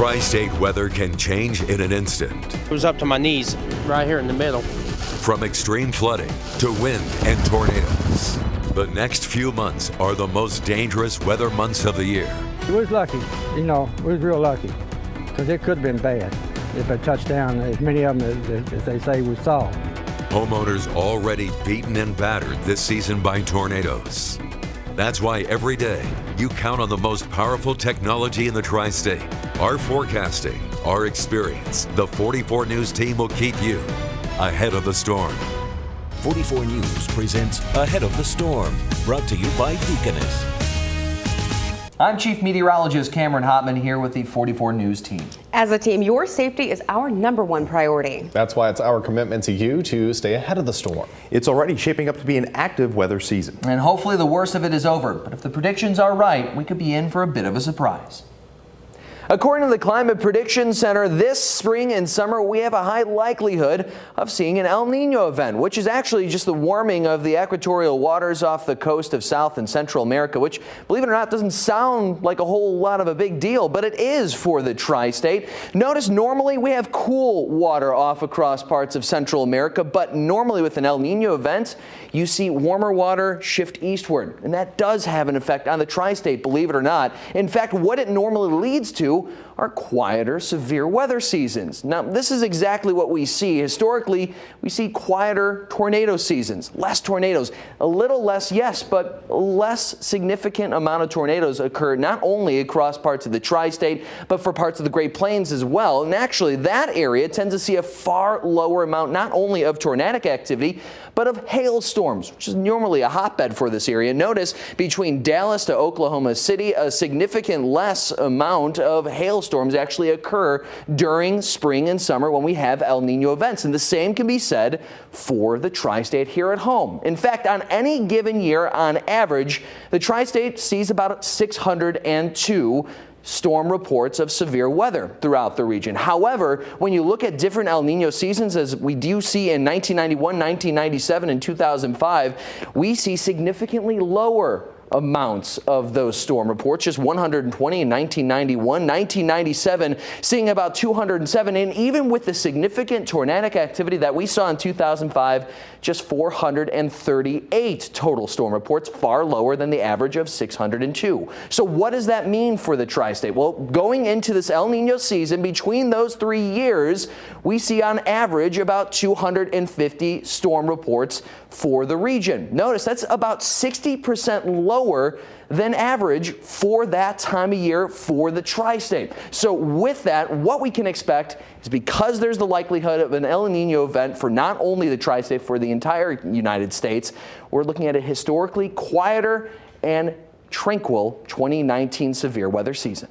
Tri-state weather can change in an instant. It was up to my knees right here in the middle. From extreme flooding to wind and tornadoes. The next few months are the most dangerous weather months of the year. We was lucky, we was real lucky, because it could have been bad if it touched down as many of them as they say we saw. Homeowners already beaten and battered this season by tornadoes. That's why every day you count on the most powerful technology in the tri-state. Our forecasting, our experience, the 44 News team will keep you ahead of the storm. 44 News presents Ahead of the Storm, brought to you by Deaconess. I'm Chief Meteorologist Cameron Hotman here with the 44 News team. As a team, your safety is our #1 priority. That's why it's our commitment to you to stay ahead of the storm. It's already shaping up to be an active weather season. And hopefully the worst of it is over. But if the predictions are right, we could be in for a bit of a surprise. According to the Climate Prediction Center, this spring and summer we have a high likelihood of seeing an El Nino event, which is actually just the warming of the equatorial waters off the coast of South and Central America, which, believe it or not, doesn't sound like a whole lot of a big deal, but it is for the tri-state. Notice normally we have cool water off across parts of Central America, but normally with an El Nino event, you see warmer water shift eastward, and that does have an effect on the tri-state, believe it or not. In fact, what it normally leads to are quieter, severe weather seasons. Now, this is exactly what we see. Historically, we see quieter tornado seasons, less tornadoes, a little less, yes, but less significant amount of tornadoes occur not only across parts of the tri-state, but for parts of the Great Plains as well. And actually, that area tends to see a far lower amount not only of tornadic activity, but of hailstorms, which is normally a hotbed for this area. Notice between Dallas to Oklahoma City, a significant less amount of hailstorms actually occur during spring and summer when we have El Nino events. And the same can be said for the tri-state here at home. In fact, on any given year, on average, the tri-state sees about 602 storm reports of severe weather throughout the region. However, when you look at different El Nino seasons, as we do see in 1991, 1997, and 2005, we see significantly lower amounts of those storm reports, just 120 in 1991, 1997 seeing about 207, and even with the significant tornadic activity that we saw in 2005, just 438 total storm reports, far lower than the average of 602. So what does that mean for the tri-state? Well, going into this El Nino season, between those 3 years, we see on average about 250 storm reports for the region. Notice that's about 60% lower than average for that time of year for the tri-state. So with that, what we can expect is, because there's the likelihood of an El Nino event for not only the tri-state, for the entire United States, we're looking at a historically quieter and tranquil 2019 severe weather season.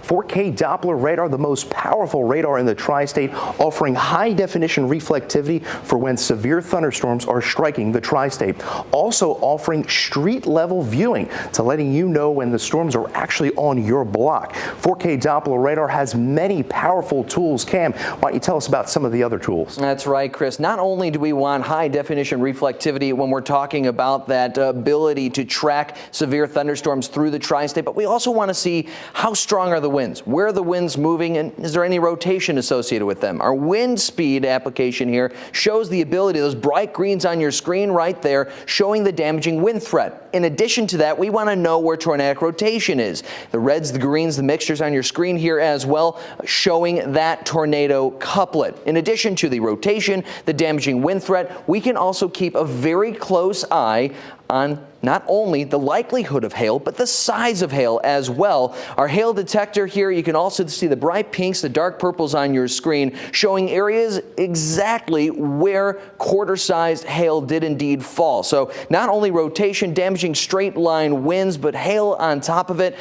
4K Doppler radar, the most powerful radar in the tri-state, offering high-definition reflectivity for when severe thunderstorms are striking the tri-state. Also offering street-level viewing to letting you know when the storms are actually on your block. 4K Doppler radar has many powerful tools. Cam, why don't you tell us about some of the other tools? That's right, Chris. Not only do we want high-definition reflectivity when we're talking about that ability to track severe thunderstorms through the tri-state, but we also want to see how strong are the winds. Where are the winds moving, and is there any rotation associated with them? Our wind speed application here shows the ability, those bright greens on your screen right there, showing the damaging wind threat. In addition to that, we want to know where tornadic rotation is. The reds, the greens, the mixtures on your screen here as well, showing that tornado couplet. In addition to the rotation, the damaging wind threat, we can also keep a very close eye on not only the likelihood of hail, but the size of hail as well. Our hail detector here, you can also see the bright pinks, the dark purples on your screen, showing areas exactly where quarter-sized hail did indeed fall. So not only rotation, damaging straight line winds, but hail on top of it.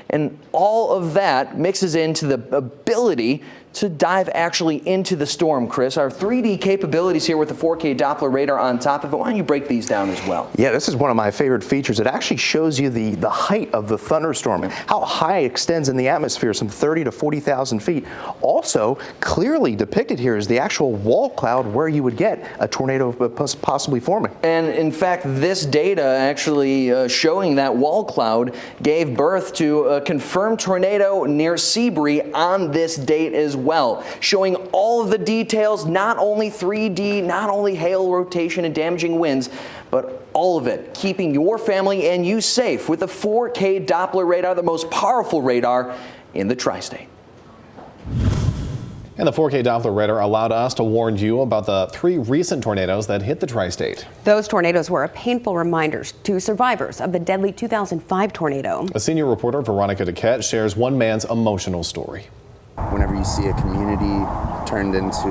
And all of that mixes into the ability to dive actually into the storm, Chris. Our 3D capabilities here with the 4K Doppler radar on top of it. Why don't you break these down as well? Yeah, this is one of my favorite features. It actually shows you the height of the thunderstorm and how high it extends in the atmosphere, some 30 to 40,000 feet. Also, clearly depicted here is the actual wall cloud where you would get a tornado possibly forming. And in fact, this data actually showing that wall cloud gave birth to a confirmed tornado near Seabury on this date as well, showing all of the details, not only 3D, not only hail rotation and damaging winds, but all of it, keeping your family and you safe with the 4K Doppler radar, the most powerful radar in the tri-state. And the 4K Doppler radar allowed us to warn you about the 3 recent tornadoes that hit the tri-state. Those tornadoes were a painful reminder to survivors of the deadly 2005 tornado. A senior reporter, Veronica Duquette, shares one man's emotional story. Whenever you see a community turned into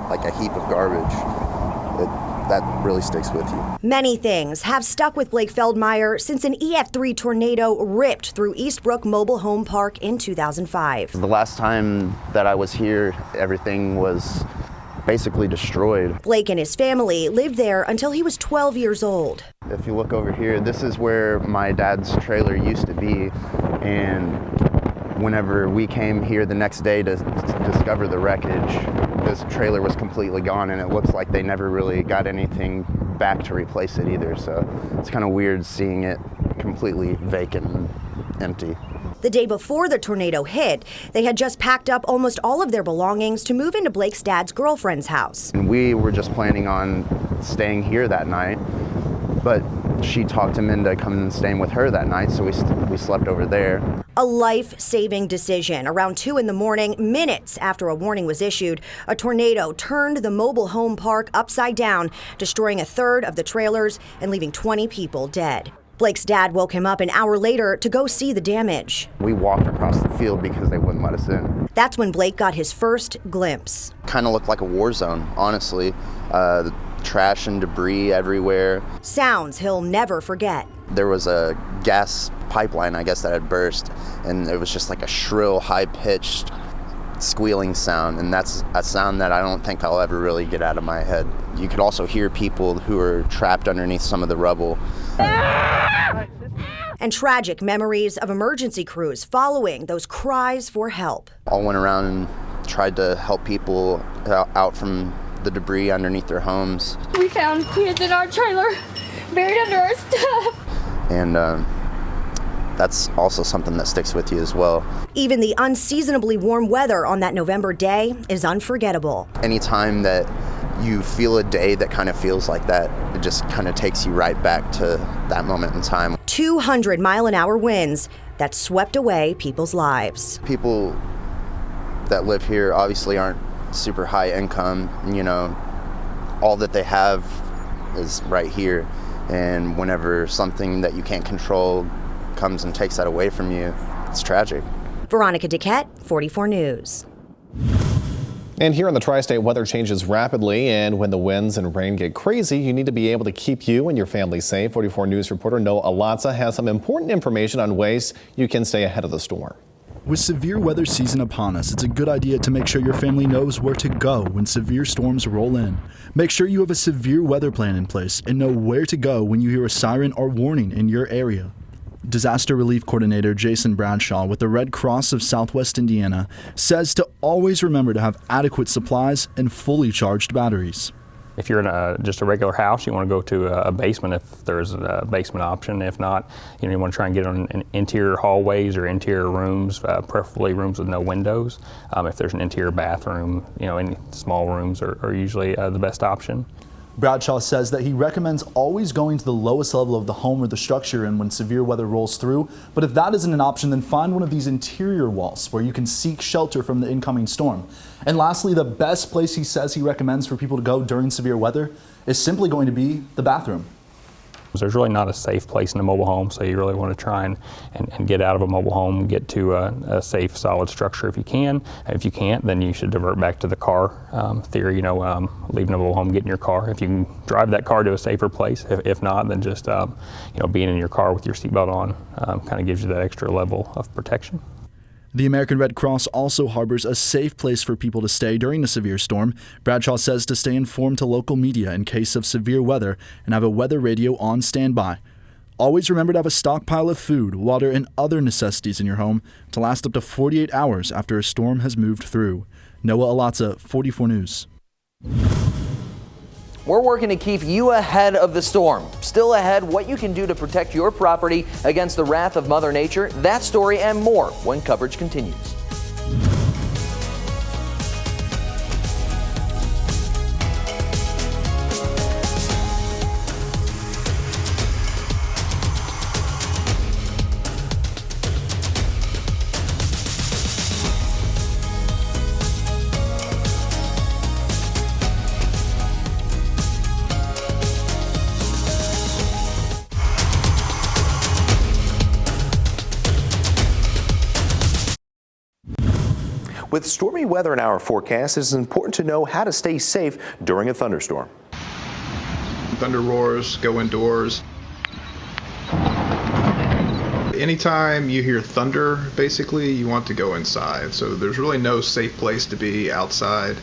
like a heap of garbage, that really sticks with you. Many things have stuck with Blake Feldmeyer since an EF3 tornado ripped through Eastbrook Mobile Home Park in 2005. The last time that I was here, everything was basically destroyed. Blake and his family lived there until he was 12 years old. If you look over here, this is where my dad's trailer used to be, and whenever we came here the next day to discover the wreckage, this trailer was completely gone, and it looks like they never really got anything back to replace it either. So it's kind of weird seeing it completely vacant and empty. The day before the tornado hit, they had just packed up almost all of their belongings to move into Blake's dad's girlfriend's house. And we were just planning on staying here that night, but she talked him into coming and staying with her that night, so we slept over there. A life-saving decision. Around 2 in the morning, minutes after a warning was issued, a tornado turned the mobile home park upside down, destroying a third of the trailers and leaving 20 people dead. Blake's dad woke him up an hour later to go see the damage. We walked across the field because they wouldn't let us in. That's when Blake got his first glimpse. Kind of looked like a war zone, honestly. Trash and debris everywhere. Sounds he'll never forget. There was a gas pipeline, I guess, that had burst, and it was just like a shrill, high-pitched squealing sound, and that's a sound that I don't think I'll ever really get out of my head. You could also hear people who are trapped underneath some of the rubble. And tragic memories of emergency crews following those cries for help. I went around and tried to help people out from the debris underneath their homes. We found kids in our trailer buried under our stuff. And that's also something that sticks with you as well. Even the unseasonably warm weather on that November day is unforgettable. Anytime that you feel a day that kind of feels like that, it just kind of takes you right back to that moment in time. 200-mile-an-hour winds that swept away people's lives. People that live here obviously aren't super high income, you know, all that they have is right here, and whenever something that you can't control comes and takes that away from you, it's tragic. Veronica Duquette, 44 News. And here in the tri-state, weather changes rapidly, and when the winds and rain get crazy, you need to be able to keep you and your family safe. 44 News reporter Noah Alatza has some important information on ways you can stay ahead of the storm. With severe weather season upon us, it's a good idea to make sure your family knows where to go when severe storms roll in. Make sure you have a severe weather plan in place and know where to go when you hear a siren or warning in your area. Disaster Relief Coordinator Jason Bradshaw with the Red Cross of Southwest Indiana says to always remember to have adequate supplies and fully charged batteries. If you're in just a regular house, you want to go to a basement if there's a basement option. If not, you want to try and get on interior hallways or interior rooms, preferably rooms with no windows. If there's an interior bathroom, any small rooms are usually the best option. Bradshaw says that he recommends always going to the lowest level of the home or the structure and when severe weather rolls through. But if that isn't an option, then find one of these interior walls where you can seek shelter from the incoming storm. And lastly, the best place he says he recommends for people to go during severe weather is simply going to be the bathroom. There's really not a safe place in a mobile home, so you really want to try and get out of a mobile home, get to a safe, solid structure if you can. If you can't, then you should divert back to the car theory, leaving a mobile home, get in your car. If you can drive that car to a safer place, if not, then just being in your car with your seatbelt on kind of gives you that extra level of protection. The American Red Cross also harbors a safe place for people to stay during the severe storm. Bradshaw says to stay informed to local media in case of severe weather and have a weather radio on standby. Always remember to have a stockpile of food, water, and other necessities in your home to last up to 48 hours after a storm has moved through. Noah Alatza, 44 News. We're working to keep you ahead of the storm. Still ahead, what you can do to protect your property against the wrath of Mother Nature. That story and more when coverage continues. With stormy weather in our forecast, it is important to know how to stay safe during a thunderstorm. Thunder roars, go indoors. Anytime you hear thunder, basically, you want to go inside. So there's really no safe place to be outside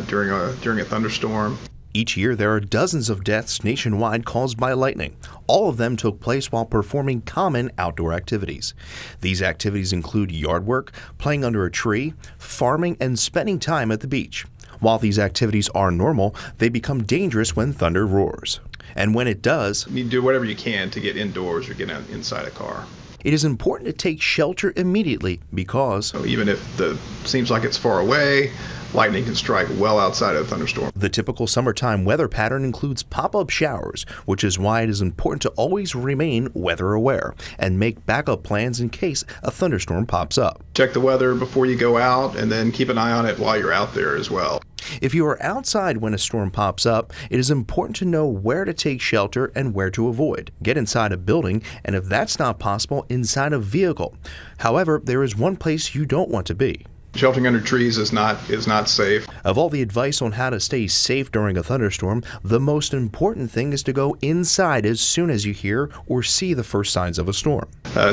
during a thunderstorm. Each year, there are dozens of deaths nationwide caused by lightning. All of them took place while performing common outdoor activities. These activities include yard work, playing under a tree, farming, and spending time at the beach. While these activities are normal, they become dangerous when thunder roars. And when it does, you do whatever you can to get indoors or get inside a car. It is important to take shelter immediately because even if it seems like it's far away, lightning can strike well outside of a thunderstorm. The typical summertime weather pattern includes pop-up showers, which is why it is important to always remain weather aware and make backup plans in case a thunderstorm pops up. Check the weather before you go out and then keep an eye on it while you're out there as well. If you are outside when a storm pops up, it is important to know where to take shelter and where to avoid. Get inside a building, and if that's not possible, inside a vehicle. However, there is one place you don't want to be. Sheltering under trees is not safe. Of all the advice on how to stay safe during a thunderstorm, the most important thing is to go inside as soon as you hear or see the first signs of a storm.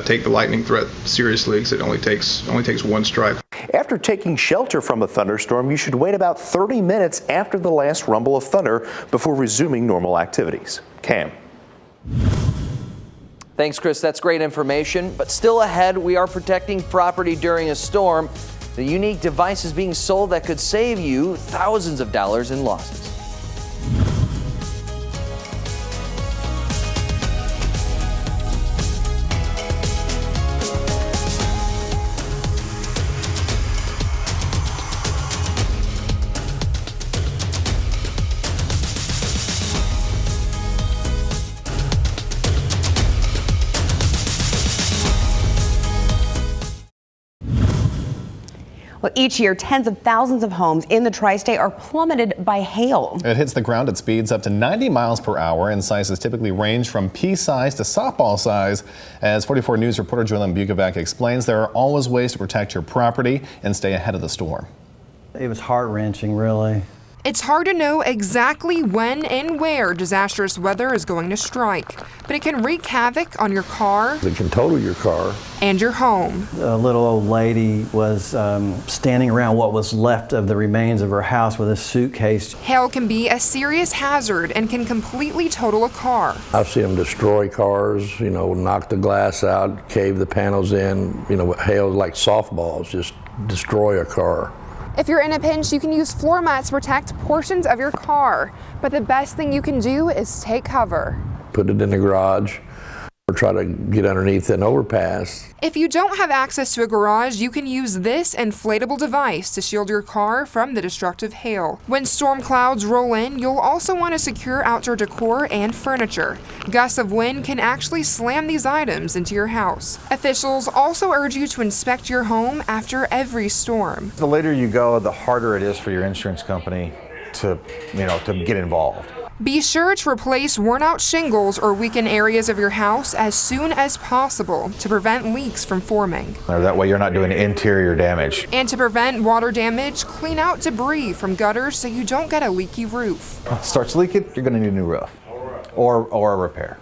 Take the lightning threat seriously because it only takes one strike. After taking shelter from a thunderstorm, you should wait about 30 minutes after the last rumble of thunder before resuming normal activities. Cam. Thanks, Chris. That's great information. But still ahead, we are protecting property during a storm. The unique device is being sold that could save you thousands of dollars in losses. Well, each year, tens of thousands of homes in the tri-state are plummeted by hail. It hits the ground at speeds up to 90 miles per hour, and sizes typically range from pea size to softball size. As 44 News reporter Joellen Bukovac explains, there are always ways to protect your property and stay ahead of the storm. It was heart-wrenching, really. It's hard to know exactly when and where disastrous weather is going to strike, but it can wreak havoc on your car. It can total your car. And your home. A little old lady was standing around what was left of the remains of her house with a suitcase. Hail can be a serious hazard and can completely total a car. I've seen them destroy cars, knock the glass out, cave the panels in, hail like softballs, just destroy a car. If you're in a pinch, you can use floor mats to protect portions of your car. But the best thing you can do is take cover. Put it in the garage or try to get underneath an overpass. If you don't have access to a garage, you can use this inflatable device to shield your car from the destructive hail. When storm clouds roll in, you'll also want to secure outdoor decor and furniture. Gusts of wind can actually slam these items into your house. Officials also urge you to inspect your home after every storm. The later you go, the harder it is for your insurance company to get involved. Be sure to replace worn-out shingles or weakened areas of your house as soon as possible to prevent leaks from forming. That way you're not doing interior damage. And to prevent water damage, clean out debris from gutters so you don't get a leaky roof. Starts leaking, you're going to need a new roof or a repair.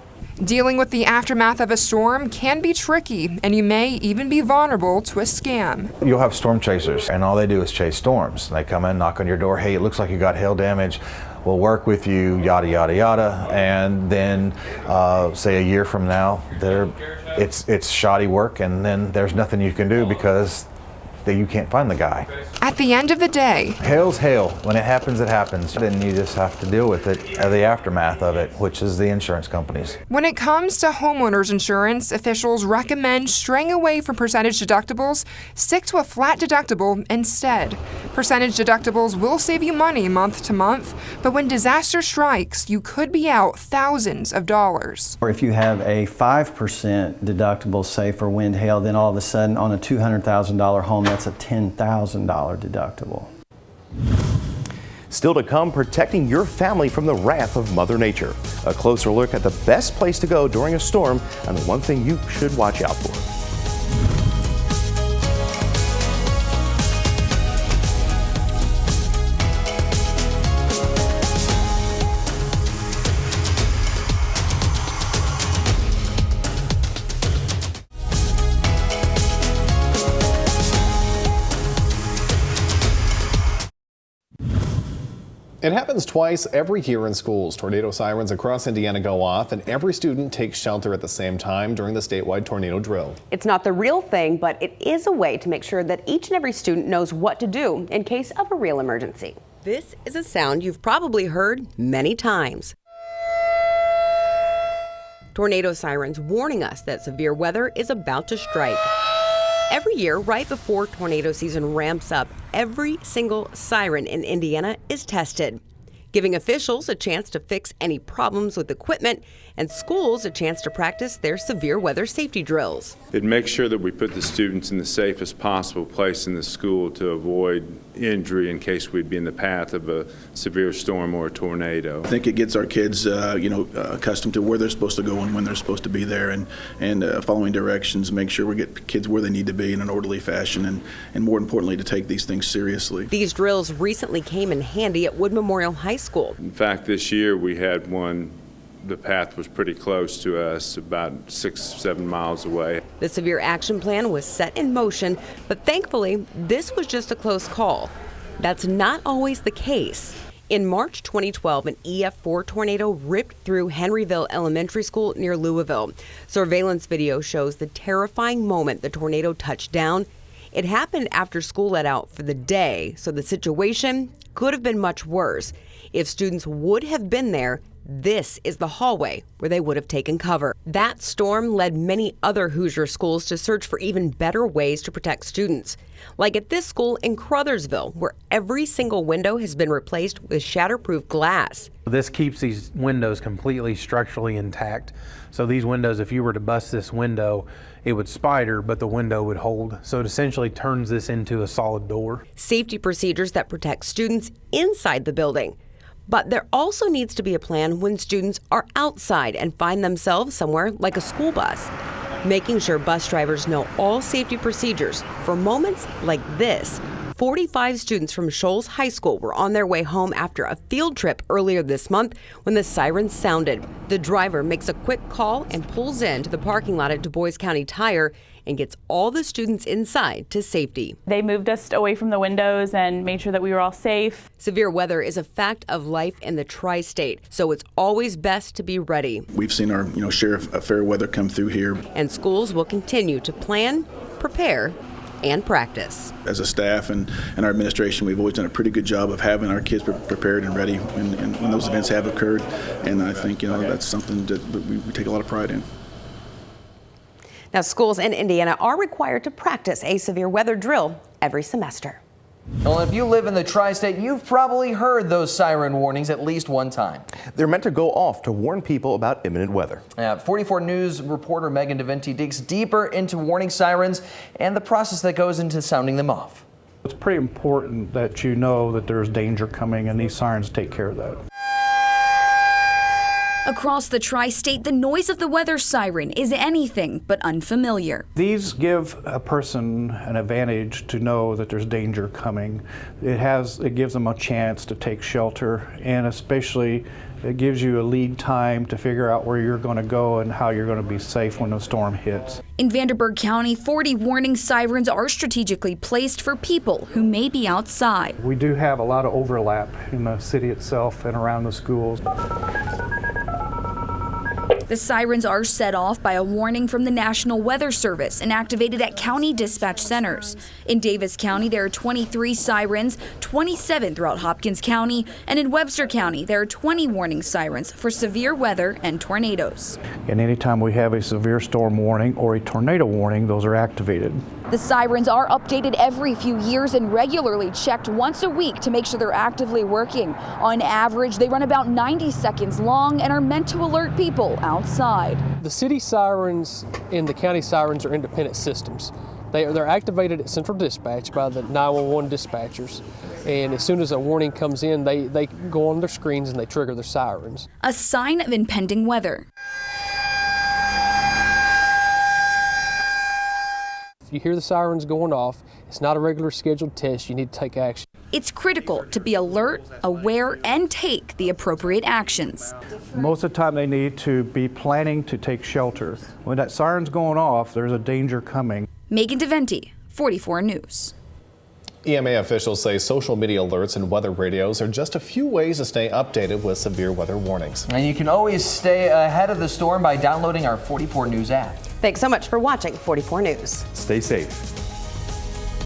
Dealing with the aftermath of a storm can be tricky, and you may even be vulnerable to a scam. You'll have storm chasers, and all they do is chase storms. They come in, knock on your door, hey, it looks like you got hail damage. We'll work with you, yada, yada, yada. And then, say a year from now, it's shoddy work, and then there's nothing you can do because you can't find the guy. At the end of the day, hail's hail. When it happens, it happens. Then you just have to deal with it, the aftermath of it, which is the insurance companies. When it comes to homeowners insurance, officials recommend straying away from percentage deductibles. Stick to a flat deductible instead. Percentage deductibles will save you money month to month, but when disaster strikes, you could be out thousands of dollars. Or if you have a 5% deductible, say for wind, hail, then all of a sudden on a $200,000 home, that's a $10,000 deductible. Still to come, protecting your family from the wrath of Mother Nature. A closer look at the best place to go during a storm and the one thing you should watch out for. It happens twice every year in schools. Tornado sirens across Indiana go off, and every student takes shelter at the same time during the statewide tornado drill. It's not the real thing, but it is a way to make sure that each and every student knows what to do in case of a real emergency. This is a sound you've probably heard many times. Tornado sirens warning us that severe weather is about to strike. Every year, right before tornado season ramps up, every single siren in Indiana is tested, giving officials a chance to fix any problems with equipment and schools a chance to practice their severe weather safety drills. It makes sure that we put the students in the safest possible place in the school to avoid injury in case we'd be in the path of a severe storm or a tornado. I think it gets our kids, accustomed to where they're supposed to go and when they're supposed to be there, and following directions, make sure we get kids where they need to be in an orderly fashion, and more importantly, to take these things seriously. These drills recently came in handy at Wood Memorial High School. In fact, this year we had one. The path was pretty close to us, about 6-7 miles away. The severe action plan was set in motion, but thankfully, this was just a close call. That's not always the case. In March 2012, an EF4 tornado ripped through Henryville Elementary School near Louisville. Surveillance video shows the terrifying moment the tornado touched down. It happened after school let out for the day, so the situation could have been much worse. If students would have been there, this is the hallway where they would have taken cover. That storm led many other Hoosier schools to search for even better ways to protect students. Like at this school in Crothersville, where every single window has been replaced with shatterproof glass. This keeps these windows completely structurally intact. So these windows, if you were to bust this window, it would spider, but the window would hold. So it essentially turns this into a solid door. Safety procedures that protect students inside the building. But there also needs to be a plan when students are outside and find themselves somewhere like a school bus. Making sure bus drivers know all safety procedures for moments like this. 45 students from Shoals High School were on their way home after a field trip earlier this month when the sirens sounded. The driver makes a quick call and pulls into the parking lot at Du Bois County Tire and gets all the students inside to safety. They moved us away from the windows and made sure that we were all safe. Severe weather is a fact of life in the tri-state, so it's always best to be ready. We've seen our share of fair weather come through here. And schools will continue to plan, prepare, and practice. As a staff and our administration, we've always done a pretty good job of having our kids prepared and ready when those events have occurred. And I think that's something that we take a lot of pride in. Now, schools in Indiana are required to practice a severe weather drill every semester. Well, if you live in the tri-state, you've probably heard those siren warnings at least one time. They're meant to go off to warn people about imminent weather. 44 News reporter Megan DeVinti digs deeper into warning sirens and the process that goes into sounding them off. It's pretty important that you know that there's danger coming, and these sirens take care of that. Across the tri-state, the noise of the weather siren is anything but unfamiliar. These give a person an advantage to know that there's danger coming. It gives them a chance to take shelter, and especially It gives you a lead time to figure out where you're going to go and how you're going to be safe when the storm hits. In Vanderburgh County, 40 warning sirens are strategically placed for people who may be outside. We do have a lot of overlap in the city itself and around the schools. The sirens are set off by a warning from the National Weather Service and activated at county dispatch centers. In Davis County, there are 23 sirens, 27 throughout Hopkins County, and in Webster County, there are 20 warning sirens for severe weather and tornadoes. And anytime we have a severe storm warning or a tornado warning, those are activated. The sirens are updated every few years and regularly checked once a week to make sure they're actively working. On average, they run about 90 seconds long and are meant to alert people outside. The city sirens and the county sirens are independent systems. They're activated at central dispatch by the 911 dispatchers, and as soon as a warning comes in, they go on their screens and they trigger their sirens. A sign of impending weather. If you hear the sirens going off, it's not a regular scheduled test. You need to take action. It's critical to be alert, aware, and take the appropriate actions. Most of the time they need to be planning to take shelter. When that siren's going off, there's a danger coming. Megan DeVenti, 44 News. EMA officials say social media alerts and weather radios are just a few ways to stay updated with severe weather warnings. And you can always stay ahead of the storm by downloading our 44 News app. Thanks so much for watching 44 News. Stay safe.